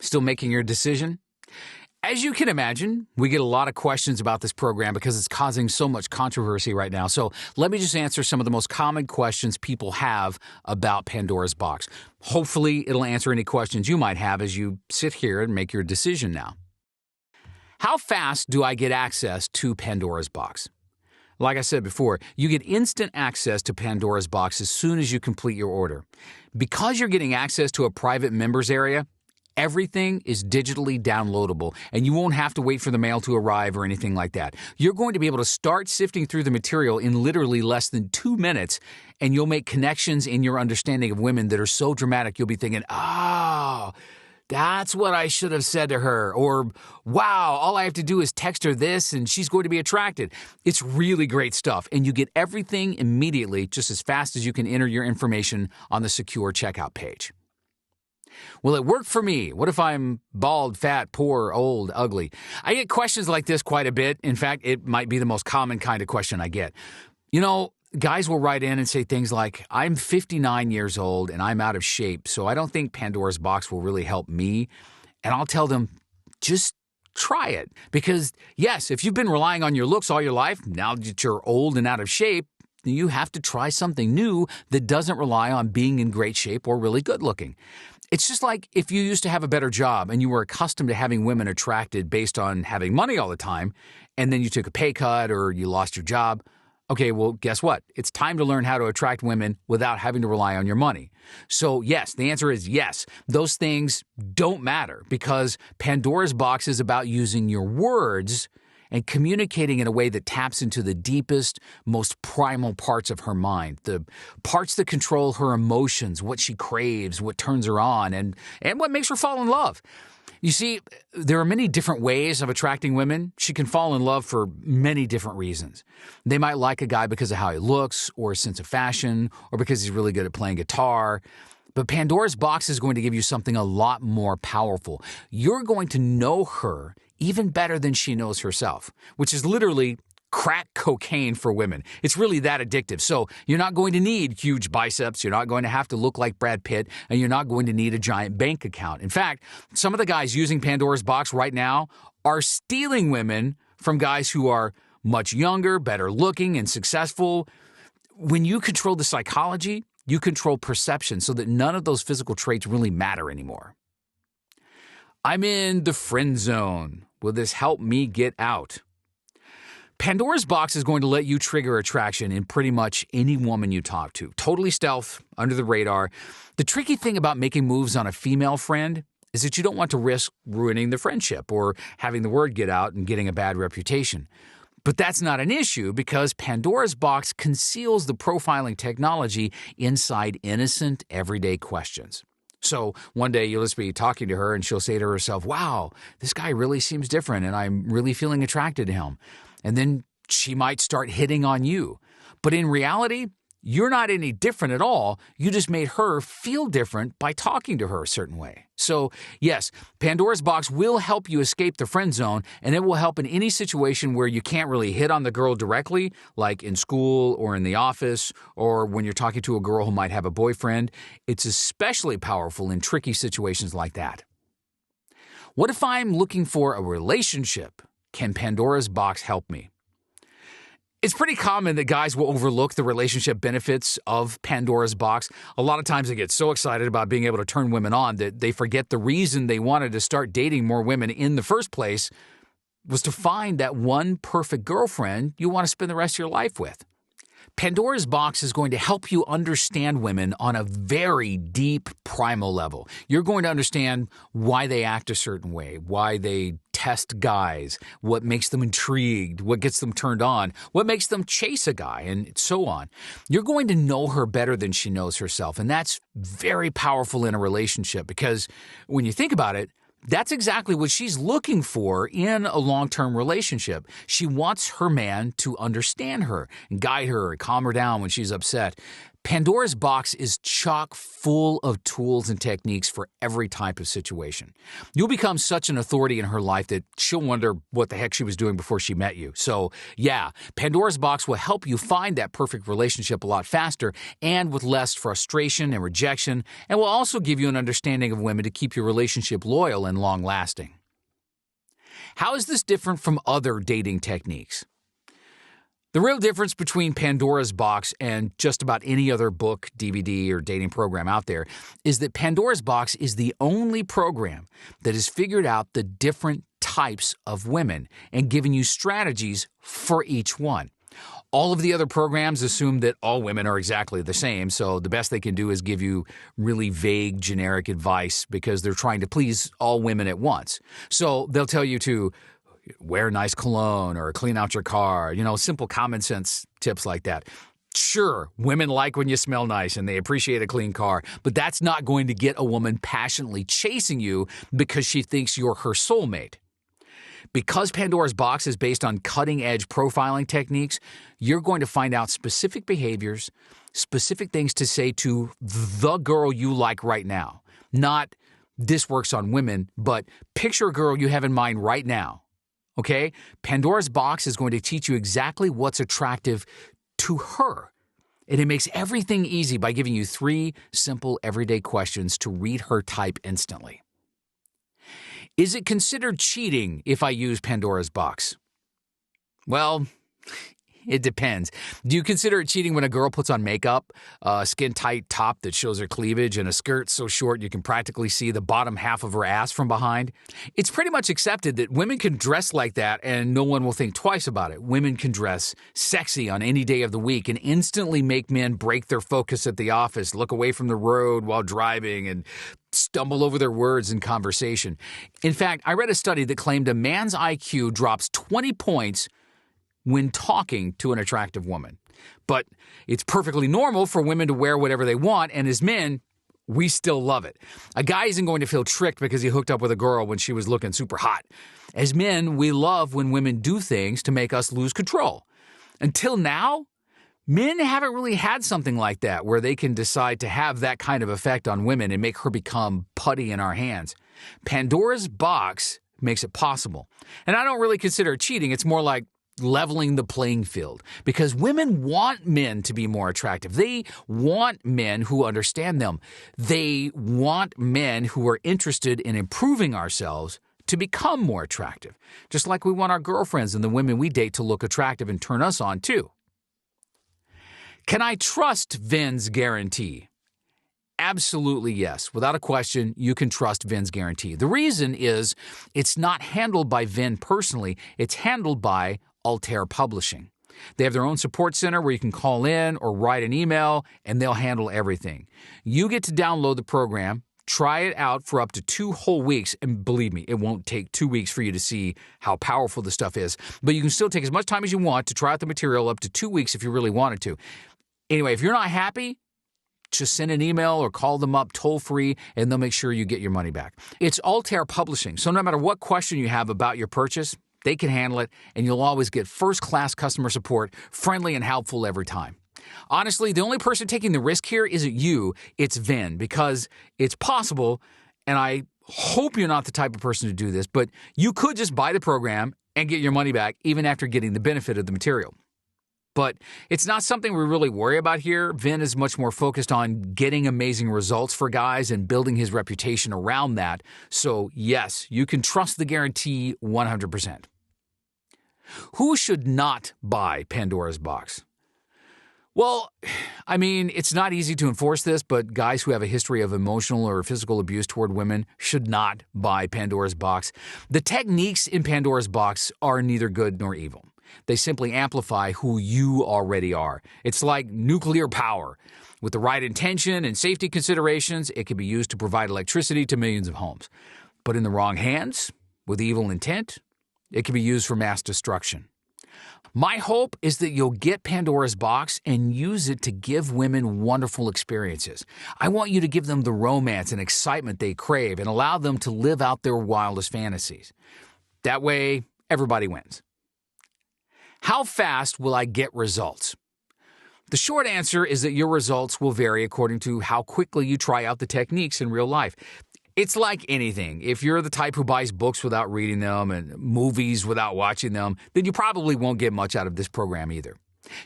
Still making your decision? As you can imagine, we get a lot of questions about this program because it's causing so much controversy right now. So let me just answer some of the most common questions people have about Pandora's Box. Hopefully, it'll answer any questions you might have as you sit here and make your decision now. How fast do I get access to Pandora's Box? Like I said before, you get instant access to Pandora's Box as soon as you complete your order. Because you're getting access to a private members area, everything is digitally downloadable, and you won't have to wait for the mail to arrive or anything like that. You're going to be able to start sifting through the material in literally less than 2 minutes, and you'll make connections in your understanding of women that are so dramatic you'll be thinking, oh, that's what I should have said to her. Or, wow, all I have to do is text her this and she's going to be attracted. It's really great stuff. And you get everything immediately just as fast as you can enter your information on the secure checkout page. Will it work for me? What if I'm bald, fat, poor, old, ugly? I get questions like this quite a bit. In fact, it might be the most common kind of question I get. You know, guys will write in and say things like, I'm 59 years old and I'm out of shape, so I don't think Pandora's Box will really help me. And I'll tell them, just try it. Because, yes, if you've been relying on your looks all your life, now that you're old and out of shape, you have to try something new that doesn't rely on being in great shape or really good looking. It's just like if you used to have a better job and you were accustomed to having women attracted based on having money all the time, and then you took a pay cut or you lost your job. Okay, well, guess what? It's time to learn how to attract women without having to rely on your money. So yes, the answer is yes. Those things don't matter because Pandora's Box is about using your words and communicating in a way that taps into the deepest, most primal parts of her mind, the parts that control her emotions, what she craves, what turns her on, and what makes her fall in love. You see, there are many different ways of attracting women. She can fall in love for many different reasons. They might like a guy because of how he looks, or his sense of fashion, or because he's really good at playing guitar. But Pandora's Box is going to give you something a lot more powerful. You're going to know her even better than she knows herself, which is literally crack cocaine for women. It's really that addictive. So you're not going to need huge biceps. You're not going to have to look like Brad Pitt, and you're not going to need a giant bank account. In fact, some of the guys using Pandora's Box right now are stealing women from guys who are much younger, better looking, and successful. When you control the psychology, you control perception so that none of those physical traits really matter anymore. I'm in the friend zone. Will this help me get out? Pandora's Box is going to let you trigger attraction in pretty much any woman you talk to. Totally stealth, under the radar. The tricky thing about making moves on a female friend is that you don't want to risk ruining the friendship or having the word get out and getting a bad reputation. But that's not an issue because Pandora's Box conceals the profiling technology inside innocent, everyday questions. So one day you'll just be talking to her and she'll say to herself, wow, this guy really seems different and I'm really feeling attracted to him. And then she might start hitting on you. But in reality, you're not any different at all. You just made her feel different by talking to her a certain way. So yes, Pandora's Box will help you escape the friend zone, and it will help in any situation where you can't really hit on the girl directly, like in school or in the office, or when you're talking to a girl who might have a boyfriend. It's especially powerful in tricky situations like that. What if I'm looking for a relationship? Can Pandora's Box help me? It's pretty common that guys will overlook the relationship benefits of Pandora's Box. A lot of times they get so excited about being able to turn women on that they forget the reason they wanted to start dating more women in the first place was to find that one perfect girlfriend you want to spend the rest of your life with. Pandora's Box is going to help you understand women on a very deep, primal level. You're going to understand why they act a certain way, why they test guys, what makes them intrigued, what gets them turned on, what makes them chase a guy, and so on. You're going to know her better than she knows herself, and that's very powerful in a relationship because when you think about it, that's exactly what she's looking for in a long-term relationship. She wants her man to understand her and guide her and calm her down when she's upset. Pandora's box is chock full of tools and techniques for every type of situation. You'll become such an authority in her life that she'll wonder what the heck she was doing before she met you. So, yeah, Pandora's box will help you find that perfect relationship a lot faster and with less frustration and rejection, and will also give you an understanding of women to keep your relationship loyal and long-lasting. How is this different from other dating techniques? The real difference between Pandora's box and just about any other book, DVD, or dating program out there is that Pandora's box is the only program that has figured out the different types of women and given you strategies for each one. All of the other programs assume that all women are exactly the same, so the best they can do is give you really vague, generic advice because they're trying to please all women at once. So they'll tell you to wear nice cologne or clean out your car, simple common sense tips like that. Sure, women like when you smell nice and they appreciate a clean car, but that's not going to get a woman passionately chasing you because she thinks you're her soulmate. Because Pandora's box is based on cutting-edge profiling techniques, you're going to find out specific behaviors, specific things to say to the girl you like right now. Not, this works on women, but picture a girl you have in mind right now. Okay? Pandora's box is going to teach you exactly what's attractive to her. And it makes everything easy by giving you 3 simple everyday questions to read her type instantly. Is it considered cheating if I use Pandora's box? Well, it depends. Do you consider it cheating when a girl puts on makeup, a skin-tight top that shows her cleavage, and a skirt so short you can practically see the bottom half of her ass from behind? It's pretty much accepted that women can dress like that and no one will think twice about it. Women can dress sexy on any day of the week and instantly make men break their focus at the office, look away from the road while driving, and stumble over their words in conversation. In fact, I read a study that claimed a man's IQ drops 20 points when talking to an attractive woman. But it's perfectly normal for women to wear whatever they want, and as men, we still love it. A guy isn't going to feel tricked because he hooked up with a girl when she was looking super hot. As men, we love when women do things to make us lose control. Until now, men haven't really had something like that where they can decide to have that kind of effect on women and make her become putty in our hands. Pandora's box makes it possible. And I don't really consider it cheating. It's more like leveling the playing field, because women want men to be more attractive. They want men who understand them. They want men who are interested in improving ourselves to become more attractive, just like we want our girlfriends and the women we date to look attractive and turn us on too. Can I trust Vin's guarantee? Absolutely yes. Without a question, you can trust Vin's guarantee. The reason is it's not handled by Vin personally. It's handled by Altair Publishing. They have their own support center where you can call in or write an email, and they'll handle everything. You get to download the program, try it out for up to 2 whole weeks, and believe me, it won't take 2 weeks for you to see how powerful the stuff is. But you can still take as much time as you want to try out the material, up to 2 weeks if you really wanted to. Anyway, if you're not happy, just send an email or call them up toll-free, and they'll make sure you get your money back. It's Altair Publishing, so no matter what question you have about your purchase, they can handle it, and you'll always get first-class customer support, friendly and helpful every time. Honestly, the only person taking the risk here isn't you, it's Vin, because it's possible, and I hope you're not the type of person to do this, but you could just buy the program and get your money back even after getting the benefit of the material. But it's not something we really worry about here. Vin is much more focused on getting amazing results for guys and building his reputation around that. So yes, you can trust the guarantee 100%. Who should not buy Pandora's box? Well, I mean, it's not easy to enforce this, but guys who have a history of emotional or physical abuse toward women should not buy Pandora's box. The techniques in Pandora's box are neither good nor evil. They simply amplify who you already are. It's like nuclear power. With the right intention and safety considerations, it can be used to provide electricity to millions of homes. But in the wrong hands, with evil intent, it can be used for mass destruction. My hope is that you'll get Pandora's box and use it to give women wonderful experiences. I want you to give them the romance and excitement they crave and allow them to live out their wildest fantasies. That way, everybody wins. How fast will I get results? The short answer is that your results will vary according to how quickly you try out the techniques in real life. It's like anything. If you're the type who buys books without reading them and movies without watching them, then you probably won't get much out of this program either.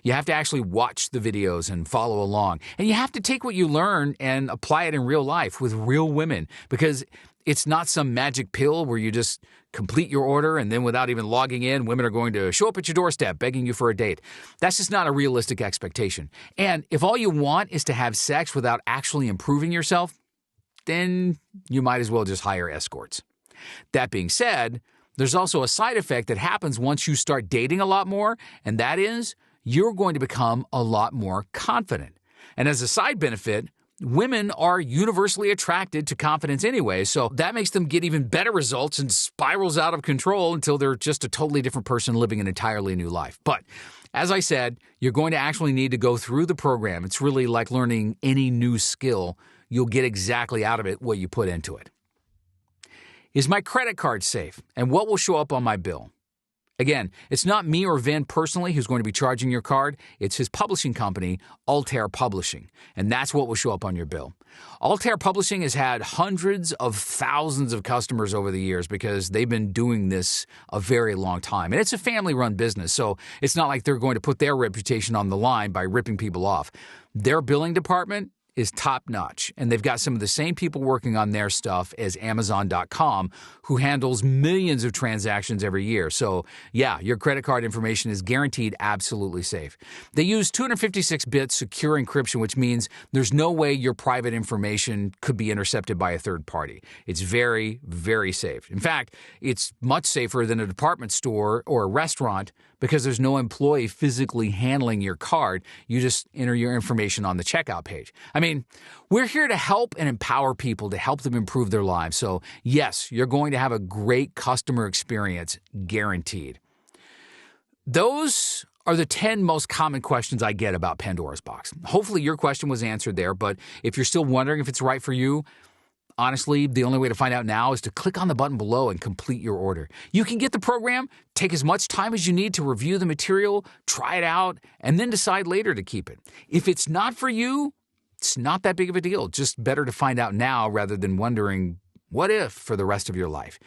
You have to actually watch the videos and follow along. And you have to take what you learn and apply it in real life with real women, because it's not some magic pill where you just complete your order and then without even logging in, women are going to show up at your doorstep begging you for a date. That's just not a realistic expectation. And if all you want is to have sex without actually improving yourself, then you might as well just hire escorts. That being said, there's also a side effect that happens once you start dating a lot more, and that is you're going to become a lot more confident. And as a side benefit, women are universally attracted to confidence anyway, so that makes them get even better results and spirals out of control until they're just a totally different person living an entirely new life. But as I said, you're going to actually need to go through the program. It's really like learning any new skill. You'll get exactly out of it what you put into it. Is my credit card safe? And what will show up on my bill? Again, it's not me or Vin personally who's going to be charging your card. It's his publishing company, Altair Publishing, and that's what will show up on your bill. Altair Publishing has had hundreds of thousands of customers over the years because they've been doing this a very long time. And it's a family-run business, so it's not like they're going to put their reputation on the line by ripping people off. Their billing department is top-notch, and they've got some of the same people working on their stuff as Amazon.com, who handles millions of transactions every year. So, yeah, your credit card information is guaranteed absolutely safe. They use 256-bit secure encryption, which means there's no way your private information could be intercepted by a third party. It's very, very safe. In fact, it's much safer than a department store or a restaurant because there's no employee physically handling your card. You just enter your information on the checkout page. I mean, we're here to help and empower people to help them improve their lives. So, yes, you're going to have a great customer experience, guaranteed. Those are the 10 most common questions I get about Pandora's Box. Hopefully your question was answered there, but if you're still wondering if it's right for you, honestly, the only way to find out now is to click on the button below and complete your order. You can get the program, take as much time as you need to review the material, try it out, and then decide later to keep it. If it's not for you, it's not that big of a deal. Just better to find out now rather than wondering, what if, for the rest of your life.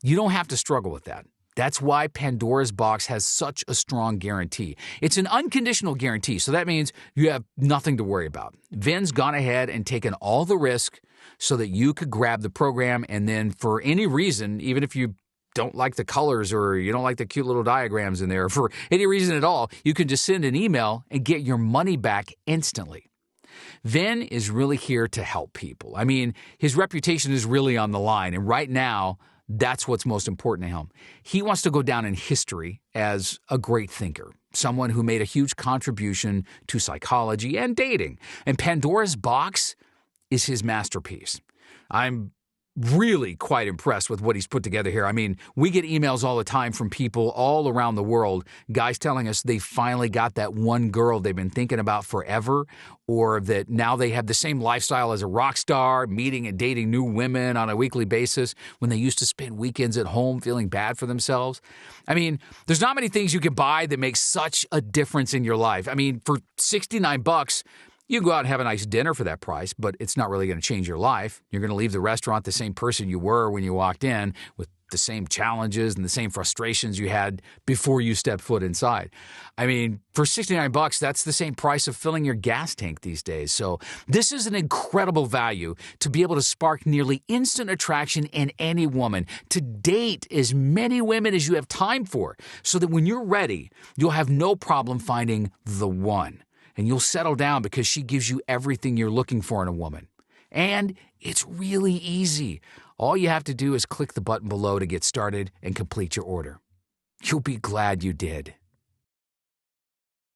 You don't have to struggle with that. That's why Pandora's Box has such a strong guarantee. It's an unconditional guarantee, so that means you have nothing to worry about. Vin's gone ahead and taken all the risk so that you could grab the program, and then for any reason, even if you don't like the colors or you don't like the cute little diagrams in there, for any reason at all, you can just send an email and get your money back instantly. Vin is really here to help people. I mean, his reputation is really on the line, and right now, that's what's most important to him. He wants to go down in history as a great thinker, someone who made a huge contribution to psychology and dating. And Pandora's Box is his masterpiece. I'm really quite impressed with what he's put together here. I mean, we get emails all the time from people all around the world, guys telling us they finally got that one girl they've been thinking about forever, or that now they have the same lifestyle as a rock star, meeting and dating new women on a weekly basis when they used to spend weekends at home feeling bad for themselves. I mean, there's not many things you can buy that make such a difference in your life. I mean, for $69, you can go out and have a nice dinner for that price, but it's not really going to change your life. You're going to leave the restaurant the same person you were when you walked in, with the same challenges and the same frustrations you had before you stepped foot inside. I mean, for $69, that's the same price of filling your gas tank these days. So this is an incredible value to be able to spark nearly instant attraction in any woman, to date as many women as you have time for, so that when you're ready, you'll have no problem finding the one. And you'll settle down because she gives you everything you're looking for in a woman. And it's really easy. All you have to do is click the button below to get started and complete your order. You'll be glad you did.